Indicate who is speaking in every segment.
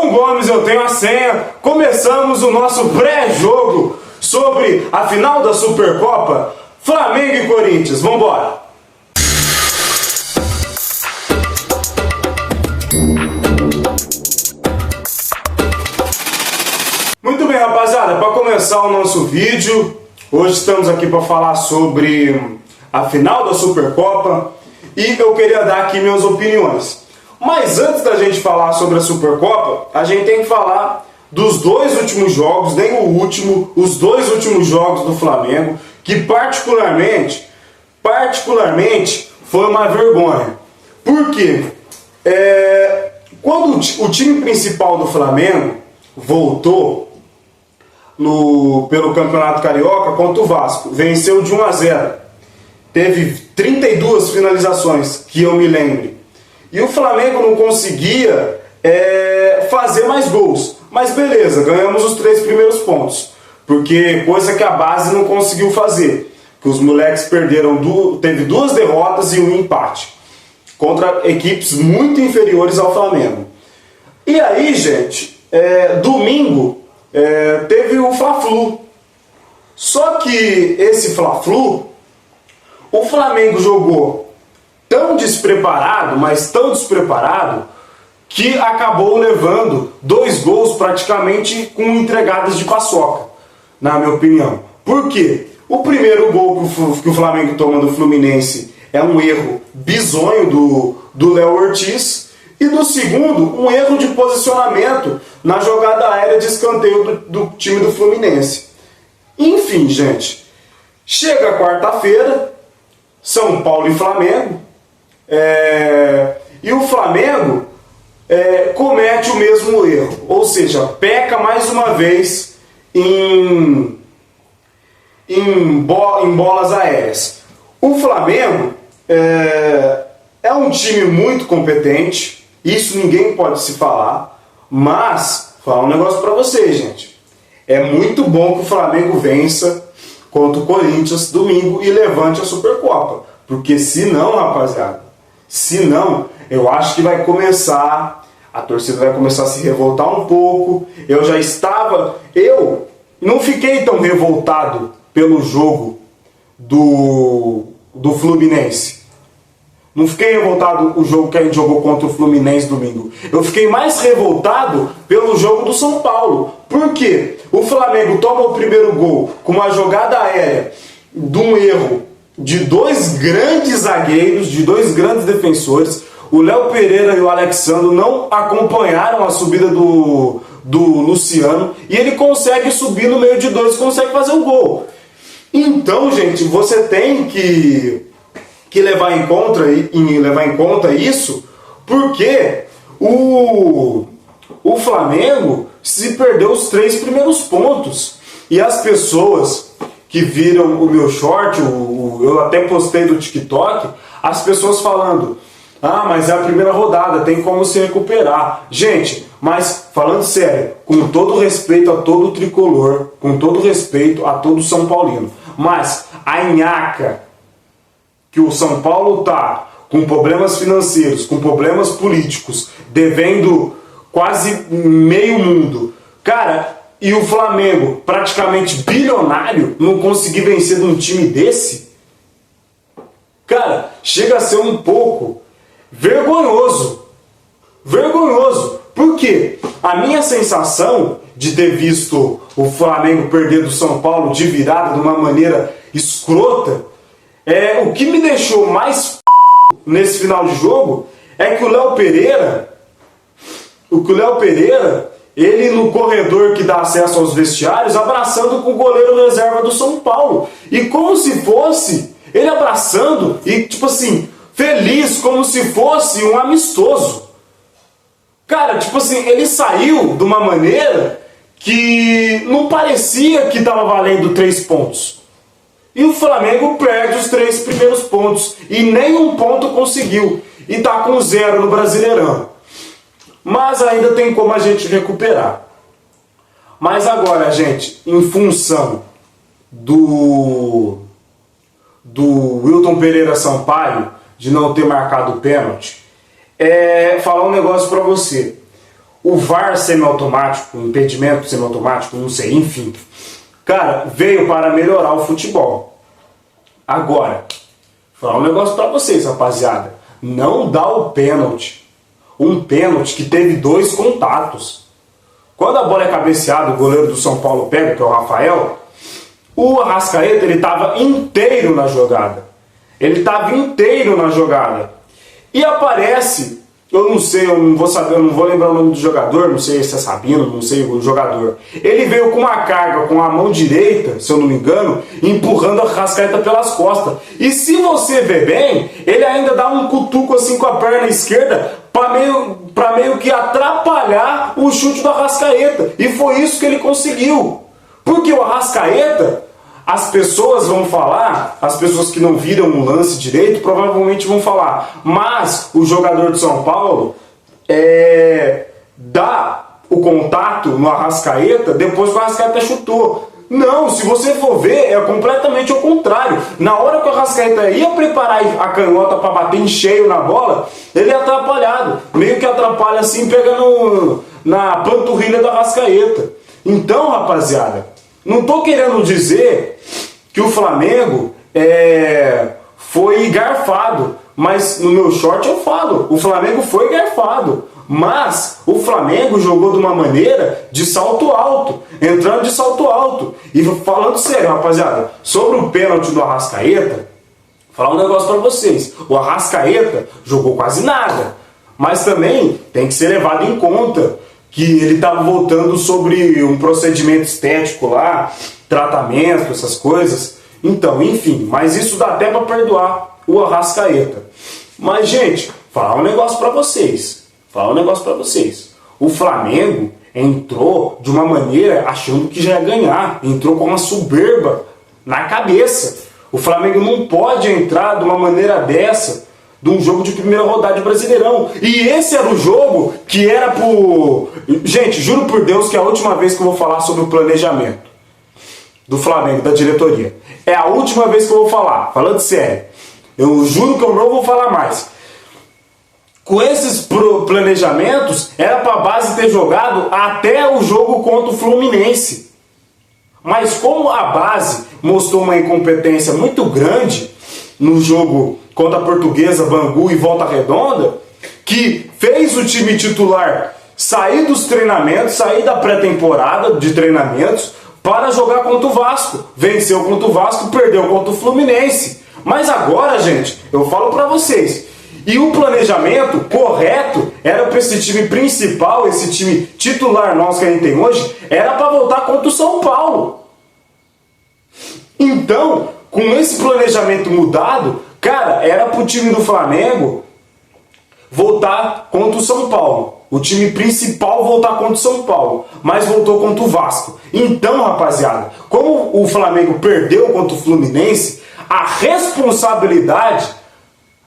Speaker 1: João Gomes, eu tenho a senha. Começamos o nosso pré-jogo sobre a final da Supercopa, Flamengo e Corinthians. Vambora! Muito bem, rapaziada, para começar o nosso vídeo, hoje estamos aqui para falar sobre a final da Supercopa e eu queria dar aqui minhas opiniões. Mas antes da gente falar sobre a Supercopa, a gente tem que falar dos dois últimos jogos, nem o último, os dois últimos jogos do Flamengo, que particularmente foi uma vergonha. Por quê? Quando o time principal do Flamengo voltou pelo Campeonato Carioca contra o Vasco, venceu de 1-0. Teve 32 finalizações, que eu me lembre. E o Flamengo não conseguia fazer mais gols. Mas beleza, ganhamos os 3 primeiros pontos. Porque coisa que a base não conseguiu fazer. Que os moleques perderam, teve 2 derrotas e 1 empate. Contra equipes muito inferiores ao Flamengo. E aí, gente, domingo teve o Fla-Flu. Só que esse Fla-Flu, o Flamengo jogou tão despreparado, mas tão despreparado, que acabou levando 2 gols praticamente com entregadas de paçoca, na minha opinião. Por quê? O primeiro gol que o Flamengo toma do Fluminense é um erro bizonho do Léo Ortiz, e do segundo, um erro de posicionamento na jogada aérea de escanteio do time do Fluminense. Enfim, gente, chega quarta-feira, São Paulo e Flamengo, e o Flamengo comete o mesmo erro, ou seja, peca mais uma vez em bolas aéreas. O Flamengo é um time muito competente, isso ninguém pode se falar, mas, vou falar um negócio pra vocês, gente, é muito bom que o Flamengo vença contra o Corinthians domingo e levante a Supercopa, porque senão, rapaziada, eu acho que vai começar, a torcida vai começar a se revoltar um pouco. Eu não fiquei tão revoltado pelo jogo do Fluminense. Não fiquei revoltado o jogo que a gente jogou contra o Fluminense domingo. Eu fiquei mais revoltado pelo jogo do São Paulo. Por quê? O Flamengo toma o primeiro gol com uma jogada aérea de um erro de 2 grandes zagueiros, de 2 grandes defensores. O Léo Pereira e o Alexandre não acompanharam a subida do Luciano, e ele consegue subir no meio de 2 e consegue fazer um gol. Então, gente, você tem que levar em conta isso, porque o Flamengo se perdeu os 3 primeiros pontos. E as pessoas que viram o meu short, eu até postei do TikTok, as pessoas falando: ah, mas é a primeira rodada, tem como se recuperar. Gente, mas falando sério, com todo respeito a todo tricolor, com todo respeito a todo São Paulino, mas a nhaca que o São Paulo tá com problemas financeiros, com problemas políticos, devendo quase meio mundo, cara, e o Flamengo praticamente bilionário não conseguir vencer de um time desse, cara, chega a ser um pouco vergonhoso. Por quê? A minha sensação de ter visto o Flamengo perder do São Paulo de virada de uma maneira escrota, o que me deixou mais nesse final de jogo é que o Léo Pereira, ele no corredor que dá acesso aos vestiários, abraçando com o goleiro reserva do São Paulo. E como se fosse ele abraçando e, tipo assim, feliz, como se fosse um amistoso. Cara, tipo assim, ele saiu de uma maneira que não parecia que estava valendo 3 pontos. E o Flamengo perde os 3 primeiros pontos. E nenhum ponto conseguiu. E tá com 0 no Brasileirão. Mas ainda tem como a gente recuperar. Mas agora, gente, em função do Wilton Pereira Sampaio, de não ter marcado o pênalti, falar um negócio pra você. o VAR semiautomático, o impedimento semiautomático, não sei, enfim. Cara, veio para melhorar o futebol. Agora, vou falar um negócio para vocês, rapaziada. Não dá o pênalti. Um pênalti que teve 2 contatos. Quando a bola é cabeceada, o goleiro do São Paulo pega, que é o Rafael, o Arrascaeta, ele estava inteiro na jogada. Ele estava inteiro na jogada. E aparece, eu não sei, eu não vou saber, eu não vou lembrar o nome do jogador, não sei se é Sabino, não sei o jogador. Ele veio com uma carga com a mão direita, se eu não me engano, empurrando a Arrascaeta pelas costas. E se você ver bem, ele ainda dá um cutuco assim com a perna esquerda para meio que atrapalhar o chute do Arrascaeta. E foi isso que ele conseguiu. Porque o Arrascaeta, as pessoas vão falar, as pessoas que não viram o lance direito, provavelmente vão falar, mas o jogador de São Paulo dá o contato no Arrascaeta depois que o Arrascaeta chutou. Não, se você for ver, é completamente ao contrário. Na hora que o Arrascaeta ia preparar a canhota para bater em cheio na bola, ele é atrapalhado. Meio que atrapalha assim, pegando na panturrilha do Arrascaeta. Então, rapaziada, não tô querendo dizer que o Flamengo foi garfado, mas no meu short eu falo, o Flamengo foi garfado, mas o Flamengo jogou de uma maneira de salto alto, entrando de salto alto. E falando sério, rapaziada, sobre o pênalti do Arrascaeta, vou falar um negócio pra vocês, o Arrascaeta jogou quase nada, mas também tem que ser levado em conta que ele estava voltando sobre um procedimento estético lá, tratamento, essas coisas. Então, enfim, mas isso dá até para perdoar o Arrascaeta. Mas, gente, falar um negócio para vocês. O Flamengo entrou de uma maneira achando que já ia ganhar. Entrou com uma soberba na cabeça. O Flamengo não pode entrar de uma maneira dessa, de um jogo de primeira rodada de Brasileirão. E esse era o jogo que era pro... Gente, juro por Deus que é a última vez que eu vou falar sobre o planejamento do Flamengo, da diretoria. É a última vez que eu vou falar, falando sério. Eu juro que eu não vou falar mais. Com esses planejamentos, era pra base ter jogado até o jogo contra o Fluminense. Mas como a base mostrou uma incompetência muito grande no jogo contra a Portuguesa, Bangu e Volta Redonda, que fez o time titular sair dos treinamentos, sair da pré-temporada de treinamentos para jogar contra o Vasco. Venceu contra o Vasco, perdeu contra o Fluminense. Mas agora, gente, eu falo para vocês, e o planejamento correto era para esse time principal, esse time titular nosso que a gente tem hoje, era para voltar contra o São Paulo. Então, com esse planejamento mudado, cara, era pro time do Flamengo voltar contra o São Paulo. O time principal voltar contra o São Paulo. Mas voltou contra o Vasco. Então, rapaziada, como o Flamengo perdeu contra o Fluminense, a responsabilidade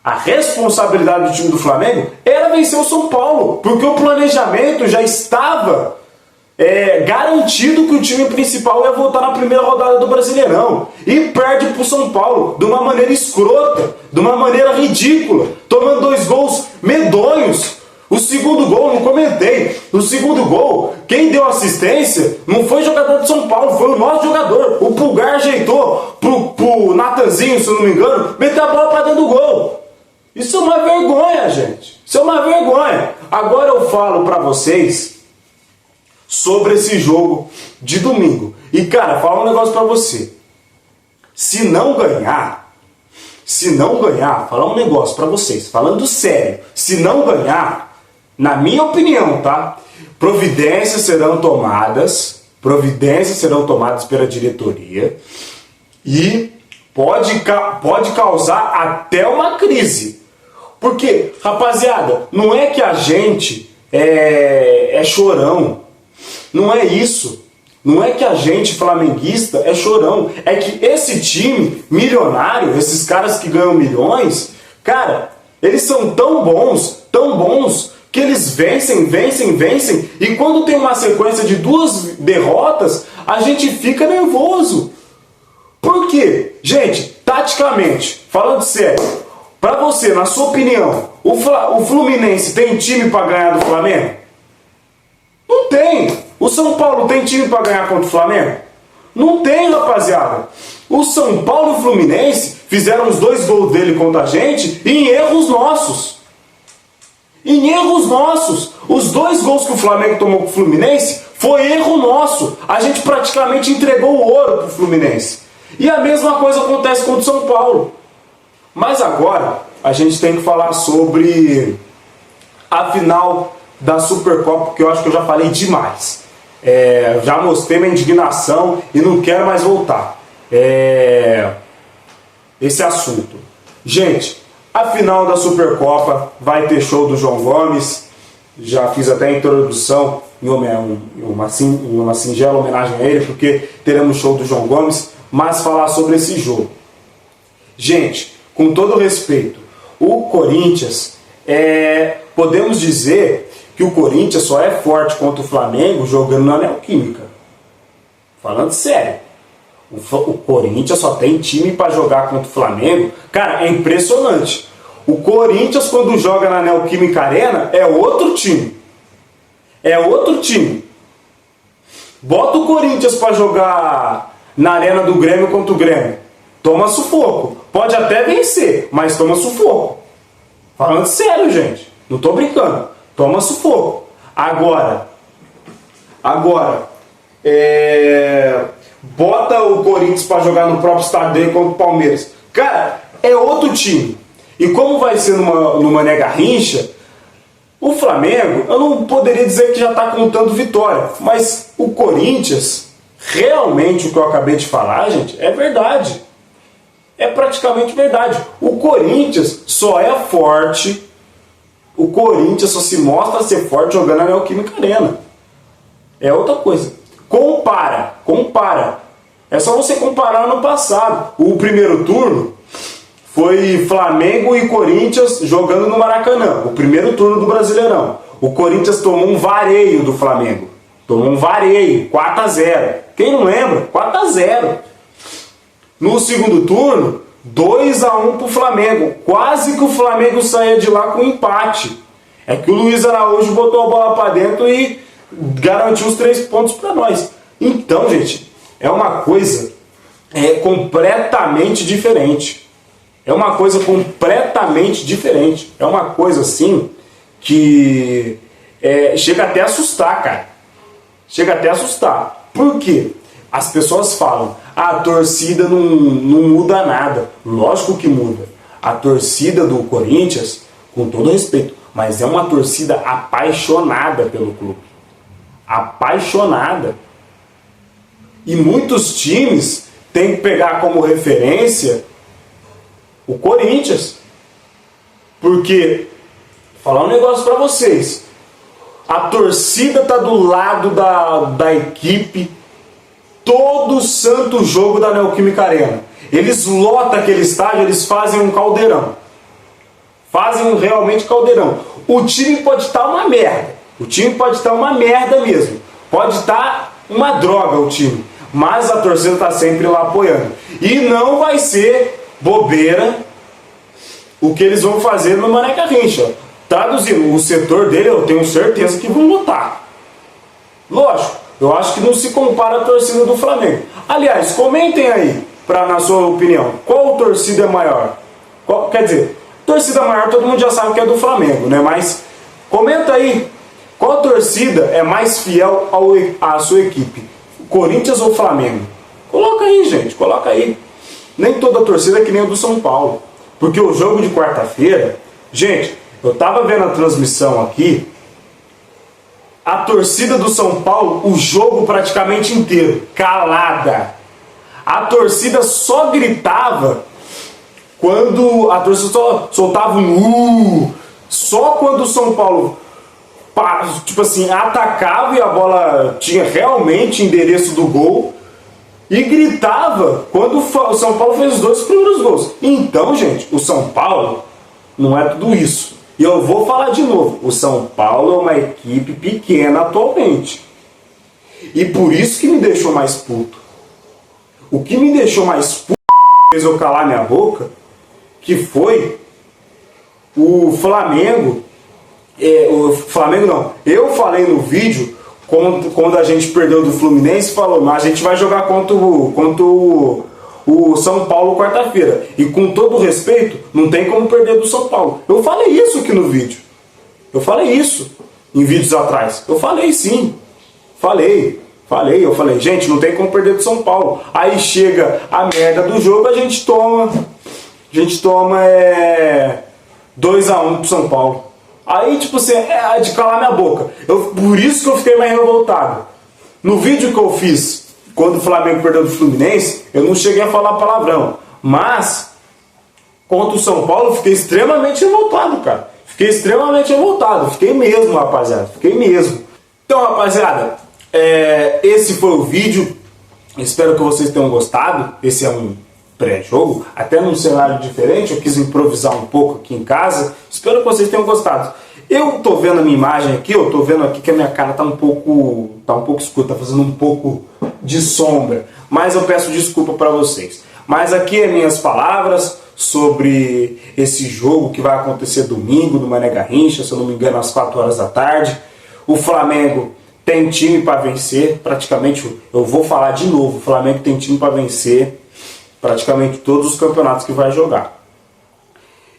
Speaker 1: do time do Flamengo era vencer o São Paulo. Porque o planejamento já estava garantido que o time principal ia voltar na primeira rodada do Brasileirão. E perde pro São Paulo de uma maneira escrota, de uma maneira ridícula, tomando 2 gols medonhos. O segundo gol, não comentei, o segundo gol, quem deu assistência não foi jogador de São Paulo, foi o nosso jogador. O Pulgar ajeitou pro Natanzinho, se eu não me engano, meteu a bola para dentro do gol. Isso é uma vergonha, gente. Isso é uma vergonha. Agora eu falo para vocês sobre esse jogo de domingo. E, cara, fala um negócio pra você. Se não ganhar, falar um negócio pra vocês, falando sério, se não ganhar, na minha opinião, tá? Providências serão tomadas pela diretoria e pode causar até uma crise. Porque, rapaziada, não é que a gente é chorão. Não é isso. Não é que a gente flamenguista é chorão. É que esse time milionário, esses caras que ganham milhões, cara, eles são tão bons, que eles vencem. E quando tem uma sequência de 2 derrotas, a gente fica nervoso. Por quê? Gente, taticamente, falando sério, pra você, na sua opinião, o Fluminense tem time pra ganhar do Flamengo? tem. O São Paulo tem time para ganhar contra o Flamengo? Não tem, rapaziada. O São Paulo e o Fluminense fizeram os 2 gols dele contra a gente em erros nossos. Em erros nossos. Os 2 gols que o Flamengo tomou com o Fluminense foi erro nosso. A gente praticamente entregou o ouro pro Fluminense. E a mesma coisa acontece contra o São Paulo. Mas agora a gente tem que falar sobre a final da Supercopa, porque eu acho que eu já falei demais. Já mostrei minha indignação e não quero mais voltar. Esse assunto. Gente, a final da Supercopa vai ter show do João Gomes. Já fiz até a introdução em uma singela homenagem a ele, porque teremos show do João Gomes. Mas falar sobre esse jogo. Gente, com todo respeito, o Corinthians, podemos dizer que o Corinthians só é forte contra o Flamengo jogando na Neoquímica. Falando sério. O Corinthians só tem time para jogar contra o Flamengo. Cara, é impressionante. O Corinthians, quando joga na Neoquímica Arena, é outro time. É outro time. Bota o Corinthians para jogar na Arena do Grêmio contra o Grêmio. Toma sufoco. Pode até vencer, mas toma sufoco. Falando sério, gente. Não tô brincando. Toma sufoco. Agora, bota o Corinthians para jogar no próprio estádio dele contra o Palmeiras. Cara, é outro time. E como vai ser no Mané Garrincha, o Flamengo, eu não poderia dizer que já está contando vitória, mas o Corinthians, realmente o que eu acabei de falar, gente, é verdade. É praticamente verdade. O Corinthians só é forte, o Corinthians só se mostra ser forte jogando na Neoquímica Arena. É outra coisa. Compara. É só você comparar no passado. O primeiro turno foi Flamengo e Corinthians jogando no Maracanã. O primeiro turno do Brasileirão. O Corinthians tomou um vareio do Flamengo. Tomou um vareio, 4-0. Quem não lembra? 4-0. No segundo turno, 2-1 pro Flamengo. Quase que o Flamengo saía de lá com empate. É que o Luiz Araújo botou a bola para dentro e garantiu os 3 pontos para nós. Então, gente, é uma coisa completamente diferente. É uma coisa completamente diferente. É uma coisa assim que chega até a assustar, cara. Chega até a assustar. Por quê? As pessoas falam, a torcida não muda nada. Lógico que muda. A torcida do Corinthians, com todo respeito, mas é uma torcida apaixonada pelo clube. Apaixonada. E muitos times têm que pegar como referência o Corinthians. Porque, vou falar um negócio pra vocês, a torcida tá do lado da equipe todo santo jogo da Neoquímica Arena. Eles lotam aquele estádio, eles fazem um caldeirão. Fazem um realmente caldeirão. O time pode estar uma merda. O time pode estar uma merda mesmo. Pode estar uma droga o time. Mas a torcida está sempre lá apoiando. E não vai ser bobeira o que eles vão fazer no Mané Garrincha. Traduzindo, o setor dele eu tenho certeza que vão lotar. Lógico, eu acho que não se compara a torcida do Flamengo. Aliás, comentem aí, na sua opinião, qual torcida é maior? Quer dizer, torcida maior todo mundo já sabe que é do Flamengo, né? Mas comenta aí, qual torcida é mais fiel à sua equipe? Corinthians ou Flamengo? Coloca aí, gente, coloca aí. Nem toda torcida é que nem a do São Paulo. Porque o jogo de quarta-feira, gente, eu tava vendo a transmissão aqui, a torcida do São Paulo, o jogo praticamente inteiro, calada. A torcida só gritava quando a torcida soltava um só quando o São Paulo, tipo assim, atacava e a bola tinha realmente endereço do gol, e gritava quando o São Paulo fez os 2 primeiros gols. Então, gente, o São Paulo não é tudo isso. E eu vou falar de novo, o São Paulo é uma equipe pequena atualmente. E por isso que me deixou mais puto. O que me deixou mais puto, fez eu calar minha boca, que foi o Flamengo. O Flamengo não. Eu falei no vídeo quando a gente perdeu do Fluminense, falou, mas a gente vai jogar contra o São Paulo quarta-feira. E com todo respeito, não tem como perder do São Paulo. Eu falei isso aqui no vídeo. Eu falei isso em vídeos atrás. Eu falei sim. Eu falei, gente, não tem como perder do São Paulo. Aí chega a merda do jogo, a gente toma 2-1 pro São Paulo. Aí, tipo assim, é de calar minha boca. Por isso que eu fiquei mais revoltado. No vídeo que eu fiz, quando o Flamengo perdeu do Fluminense, eu não cheguei a falar palavrão. Mas, contra o São Paulo, eu fiquei extremamente revoltado, cara. Fiquei mesmo, rapaziada. Fiquei mesmo. Então, rapaziada, esse foi o vídeo. Espero que vocês tenham gostado. Esse é um pré-jogo, até num cenário diferente. Eu quis improvisar um pouco aqui em casa. Espero que vocês tenham gostado. Eu tô vendo a minha imagem aqui, eu tô vendo aqui que a minha cara tá um pouco escura, tá fazendo um pouco de sombra, mas eu peço desculpa para vocês. Mas aqui é minhas palavras sobre esse jogo que vai acontecer domingo no Mané Garrincha, se eu não me engano, às 4 horas da tarde. O Flamengo tem time para vencer, praticamente, eu vou falar de novo, o Flamengo tem time para vencer praticamente todos os campeonatos que vai jogar.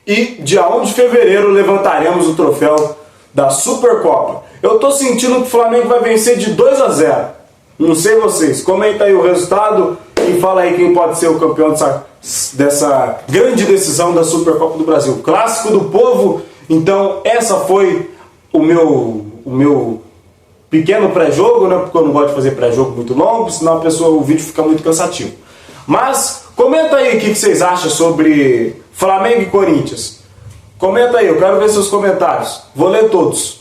Speaker 1: E dia 1 de fevereiro levantaremos o troféu da Supercopa. Eu tô sentindo que o Flamengo vai vencer de 2-0. Não sei vocês, comenta aí o resultado e fala aí quem pode ser o campeão dessa grande decisão da Supercopa do Brasil. Clássico do povo. Então essa foi o meu pequeno pré-jogo, né? Porque eu não gosto de fazer pré-jogo muito longo, senão o vídeo fica muito cansativo. Mas comenta aí o que vocês acham sobre Flamengo e Corinthians. Comenta aí, eu quero ver seus comentários. Vou ler todos.